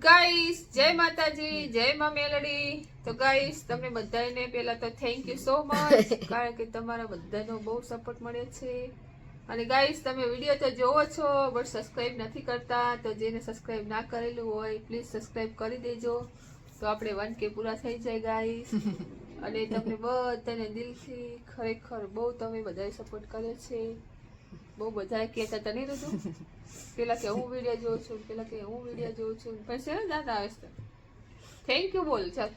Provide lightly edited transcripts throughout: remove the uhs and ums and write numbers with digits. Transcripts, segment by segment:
Guys જય માતાજી, જય માં મેલડી. તો ગાઈસ તમને બધાને પહેલા તો થેન્ક યુ સો મચ, કારણ કે તમારા બધાનો બહુ સપોર્ટ મળે છે. અને ગાઈસ તમે વિડીયો તો જોવો છો બટ સબસ્ક્રાઇબ નથી કરતા, તો જેને સબસ્ક્રાઇબ ના કરેલું હોય પ્લીઝ સબસ્ક્રાઇબ કરી દેજો, તો આપણે 1K પૂરા થઈ જાય ગાઈસ. અને તમને બધાને દિલથી ખરેખર બહુ તમે બધાએ સપોર્ટ કર્યો છે. બહુ બધા કહેતા હતા નહીં તું પેલા કે હું વિડીયો જોઉં છું, પેલા કે હું વિડીયો જોઉં છું, પણ છે ને દાદા આવે છે. થેન્ક યુ બોલ, ચાલ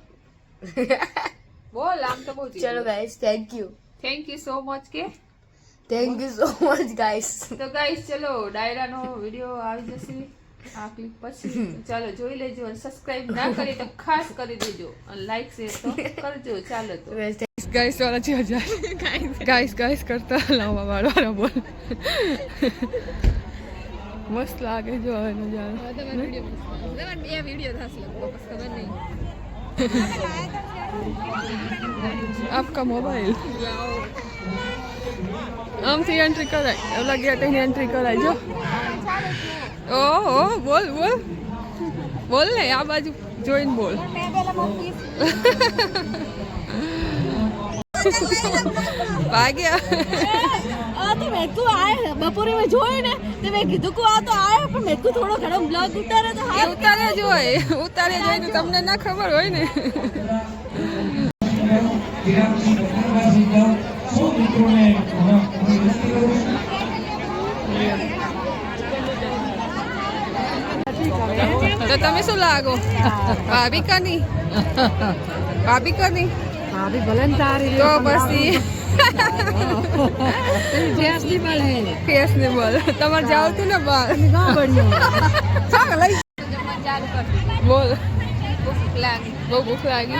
બોલ. આમ તો બહુ ચલો guys, thank you so much કે thank you so much guys. તો ગાઈસ ચલો ડાયરાનો વિડીયો આવી જશે આ ક્લિપ પછી, ચાલો જોઈ લેજો. અને સબસ્ક્રાઇબ ના કરી તો ખાસ કરી દેજો, અને લાઈક શેર તો કરજો. ચાલો તો ગાઈસ વાળા 6000 ગાઈસ કરતા લાવવા વાળો બોલ. મસ્ત લાગે જો નજારો. આપકા મોબાઈલ આમથી એન્ટ્રી કરાય, ઓલા ગેટ એન્ટ્રી કરાય જો. ઓહો બોલ બોલ બોલ ને, આ બાજુ જોઈને બોલ. ભાગ્યા બપોરે મેં જોયું ને તો મેં કીધું કે આ તો આયો, પણ મેં થોડો ઘણો બ્લોગ ઉતારે તો ઉતારે જ હોય તો તમને ના ખબર હોય ને. તો તમે શું લાગો? ભાભી કની ભાભી ભલે ને તારી તો પછી ફેશનેબલ તમારે જાવ તું ને બહાર બોલ. બહુ ભૂખ લાગી.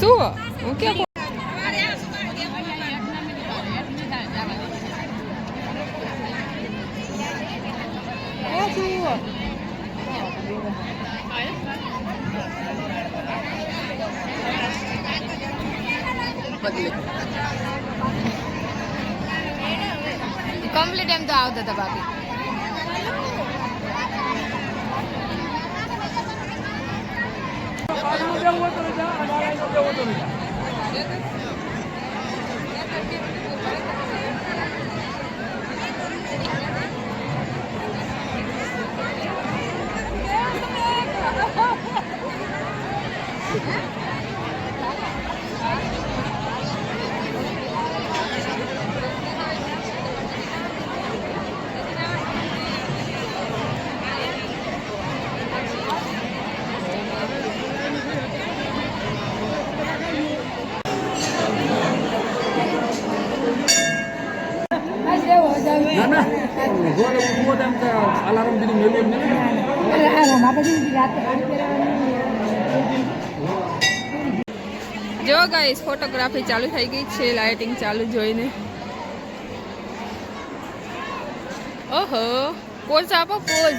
શું હું કેમ કમ્પ્લીટ એમ તો આવતા હતા બાકી. જો ગાઈસ ફોટોગ્રાફી ચાલુ થઈ ગઈ છે, લાઇટિંગ ચાલુ જોઈને. ઓહો પોઝ આપો, પોઝ.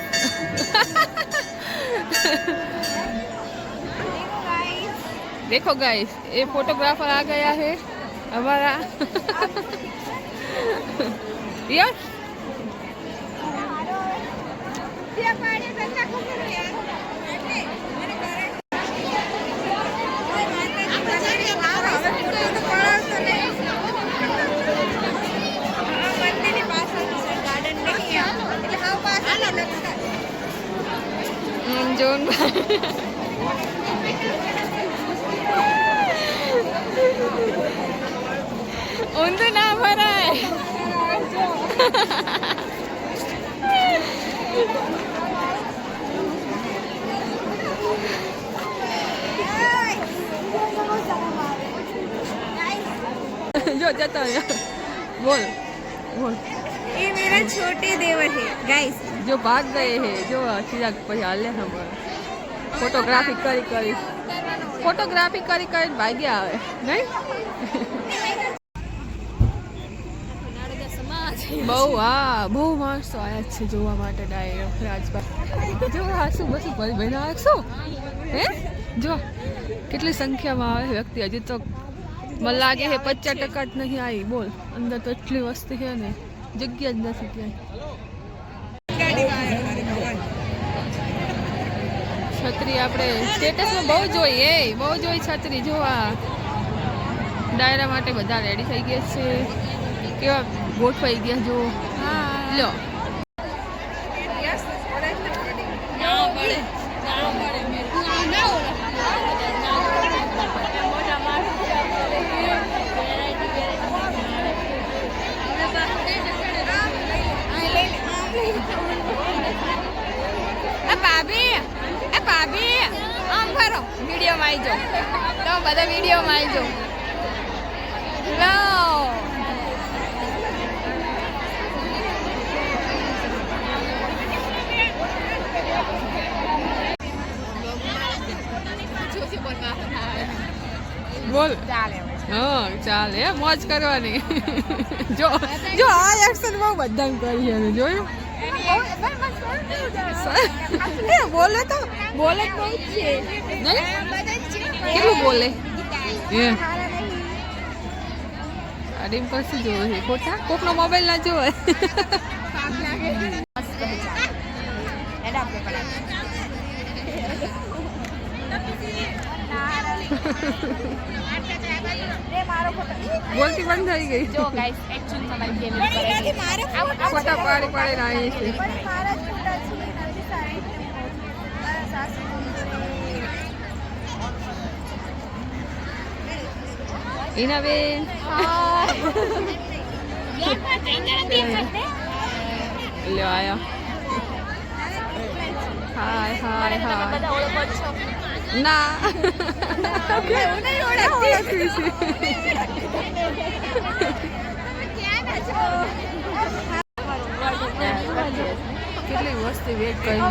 देखो गाइस ये फोटोग्राफर आ गया है हमारा. यार जोन उनको ना भरा है. जो जाता है बोल बोल. ये मेरा छोटे देवर है गाइस, जो भाग गए हैं जो सीधा પછી હાલે હમણાં ફોટોગ્રાફી કરી ભાગ્યા આવે નહીં. બહુ બહુ માણસો આવ્યા છે જોવા માટે ડાયરો રાજબાગ. જો આ શું બસ બના શું હે જો કેટલી સંખ્યામાં આવે વ્યક્તિ. હજી તો મને લાગે છે 50% જ નહીં આવી. બોલ અંદર તો એટલી વસ્તી છે ને. જગ્યા જ નથી ક્યાંય. છત્રી આપણે સ્ટેટસમાં બહુ જોઈએ, બહુ જોઈ છત્રી જોવા. ડાયરા માટે બધા રેડી થઈ ગયા છે, કેવા ગોઠવાઈ ગયા જો. લો ભાભી આમ ફરો, વિડીયોમાં આવી જાઓ તો બધા વિડીયોમાં આવી જાઓ. લો બોલ હા ચાલે મોજ કરવાની. જો જો આ એક્શન બહુ બધાને કરી છે જોયું. બોલે તો બોલે કેવું બોલે આડીમ પછી જોવે ખોટા કોકનો મોબાઈલ ના જોવે. બોલતી બંધ થઈ ગઈ. જો ગાઈસ એક્ચ્યુઅલી મારી ગેમ ફોટા પાડી પાડીને આવી છે. ઈના બેન લે આયા. હાય હાય હાય ના કેટલી વસ્તી વેટ કરી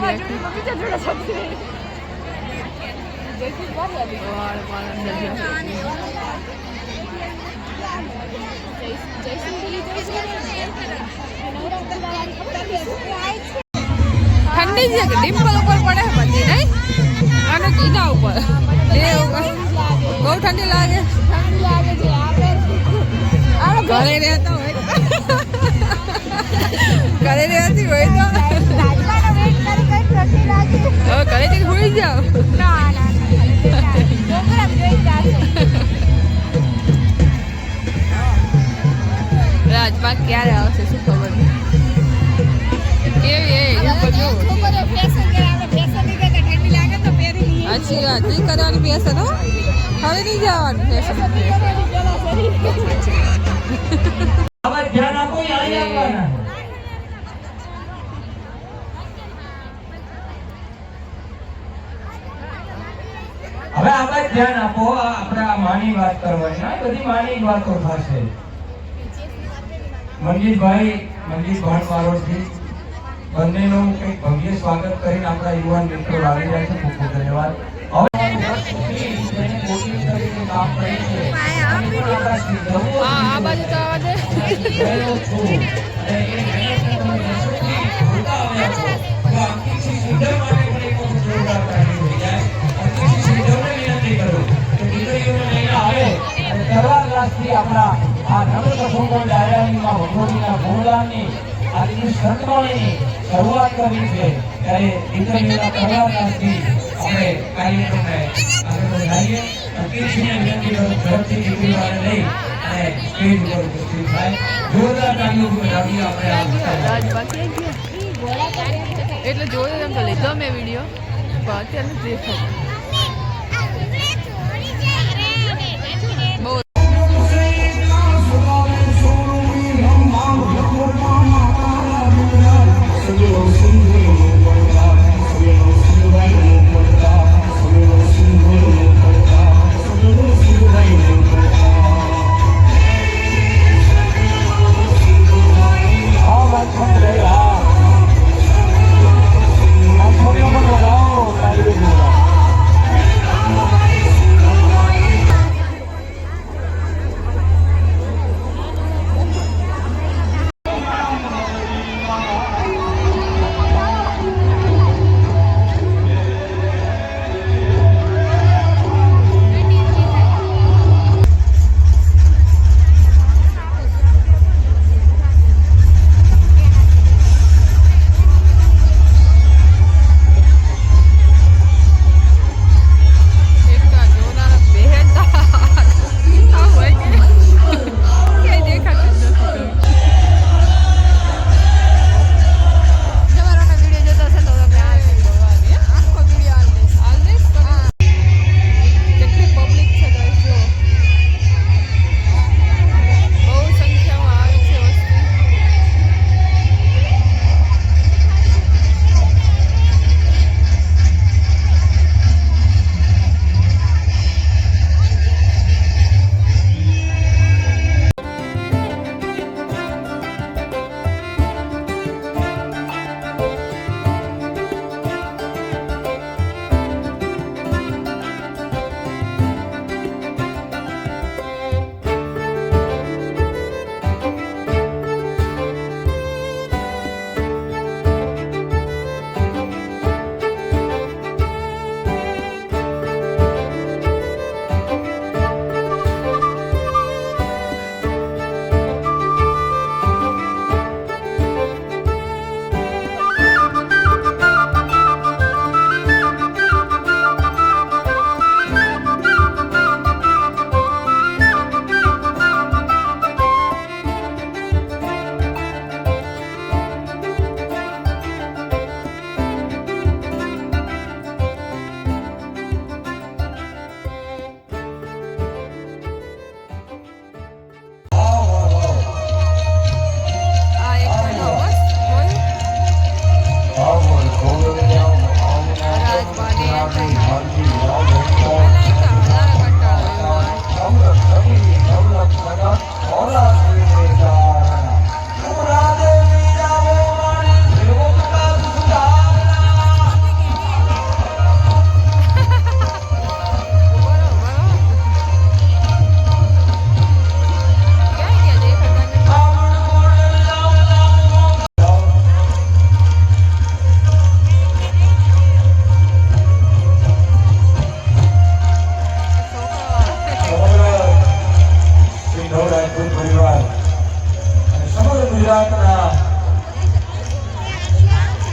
ઠંડી છે ડિમ્પલ ઉપર પડે બધી નહીં અને કીધા ઉપર બહુ ઠંડી લાગે. ઘરે રહેતા હોય ઘરે રહેતી હોય તો હવે ઘરેથી ભૂલી જાઓ. રાજપાક ક્યારે આવશે શું ખબર કેવી સાચી વાત નહીં કરવાની ફેશન હો હવે નહીં જવાનું ફેશન. હવે આપણે ધ્યાન આપો આપણે આ માની વાત કરવાની ના બધી માની વાતો થશે. મંજીતભાઈ વાળોથી બંનેનું કંઈક ભવ્ય સ્વાગત કરીને આપણા યુવાન મિત્રો આવી રહ્યા છે. ખૂબ ખૂબ ધન્યવાદ. આ બાજુ તો આવવા દે. આપણા આ નવપ્રસંગો ડાયરાની ભગવતીના ગુણગાનની આજની સંતવાણીની શરૂઆત કરી છે ત્યારે દીકરીઓના કરવાથી આપણે કાર્યક્રમને આગળ વધારીએ. અતિશયને વિનંતી કરું ઝડપથી દીકરીઓને લઈ અને સ્ટેજ ઉપર ઉપસ્થિત થાય. જોરદાર તાળીઓ વધાવી આપણે એટલે જોયું એમ તો લીધો મેં વિડીયો પણ અત્યારે દેખો બહુ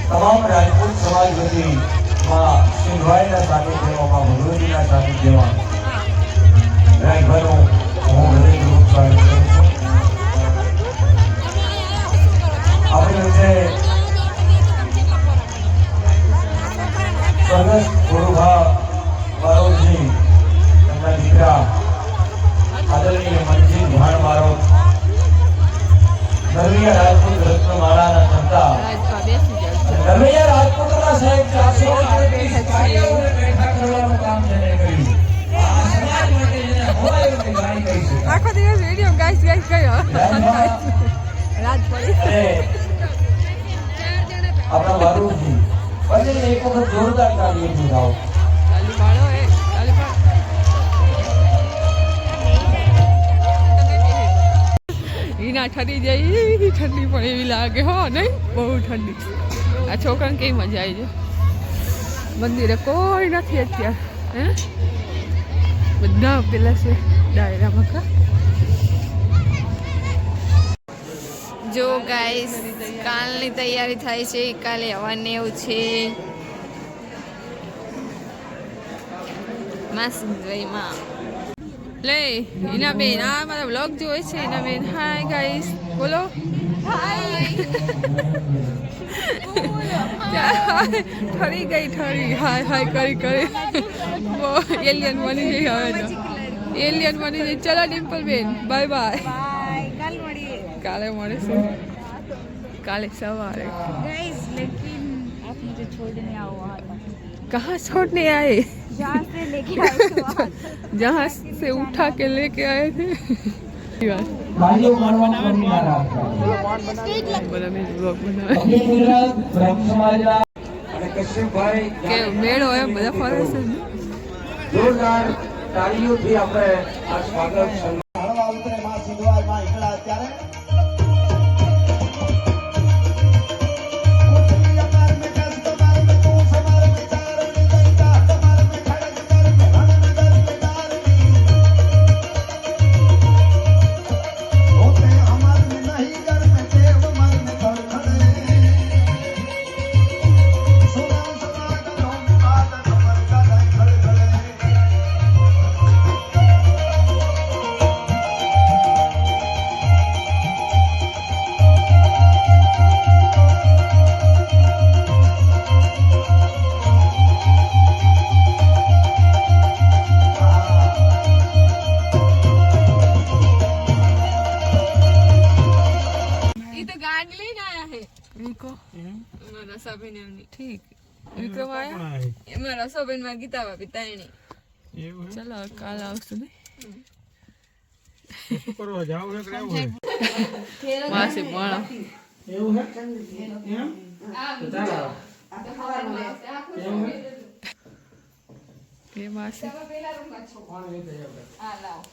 તમામ રાજપૂત સમાજ વતી માં સિંધવાઈના સાનિધ્યમાં માં ભગવતીના સાનિધ્યમાં રાજભરનું હું હૃદયપૂર્વક સ્વાગત કરું છું. આપણી વચ્ચે સ્વર્ગસ્થ ગુરુભા બારોટજી, એમના દીકરા આદરણીય મનજીત ભાણ બારોટ, નરવૈયા રાજપૂત રત્નમાળાના સંતા રાજપા બેસી જાય. નરવૈયા રાજપૂતના સાહેબ 430 કાર્યોને બેઠા કરવાનું કામ જેને કર્યું. આ સમાજ માટે જેને હોવાયું તે ગાઈ ગઈ છે. આખો દિવસ વિડીયો ગાઈસ કર્યો. રાત પડી. અને આપણા બારોટજી પછી એક વખત જોરદાર તાળીઓથી ગાઓ. તાલી પાડો એ તાલી પાડો. ઈના ઠરી જાય ઠંડી પણ એવી લાગે હો નહીં બહુ ઠંડી. આ છોકરાને કેવી મજા આવી જાય. મંદિરે કોઈ નથી અત્યારે હે બધા પેલા છે ડાયરામાં કા. જો ગાઈસ કાલની તૈયારી થાય છે. કાલે હવાને એવું છે માસમાં લે ઈના બેન આ મારા વ્લોગ જોવે છે. ઈના બેન હાય ગાઈસ બોલો હાય. ઠરી ગઈ ઠરી હાય હાય કરી કરી એલિયન બની ગઈ. હવે તો એલિયન બની ગઈ. ચલો ડિમ્પલ બેન બાય બાય. કાલે મળીશું काले सवारे लेकिन आप मुझे छोड़ने आओ वहाँ तक। कहाँ छोड़ने आए? जहाँ से लेके आए थे वहाँ तक। जहाँ से उठा के लेके आए थे. ભાઈઓ માનવાનું કરવું ના રાખતા. બધાને બ્લોગ બનાવે અખિલ ગુજરાત બ્રહ્મ સમાજના અને કશ્યપભાઈ કે મેળો એમ બધા ફરે છે. જોરદાર તાળીઓથી આપણે આ સ્વાગત હળવા ઉતરે માં સિંધવાઈ માં ઈકડા અત્યારે ठीक विक्रम आया एમાં રસોબેન માં ગીતા ભાભી તાણી એવું ચલો કાલ આવશું ને શું કરવા જાવ છે કે એવું છે માસે પણ એવું છે એમ તો ચાલો ये मासे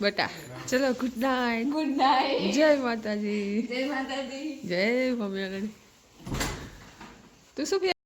बेटा चलो गुड नाइट जय माता जी जय मम्मी अगड़ी तू सब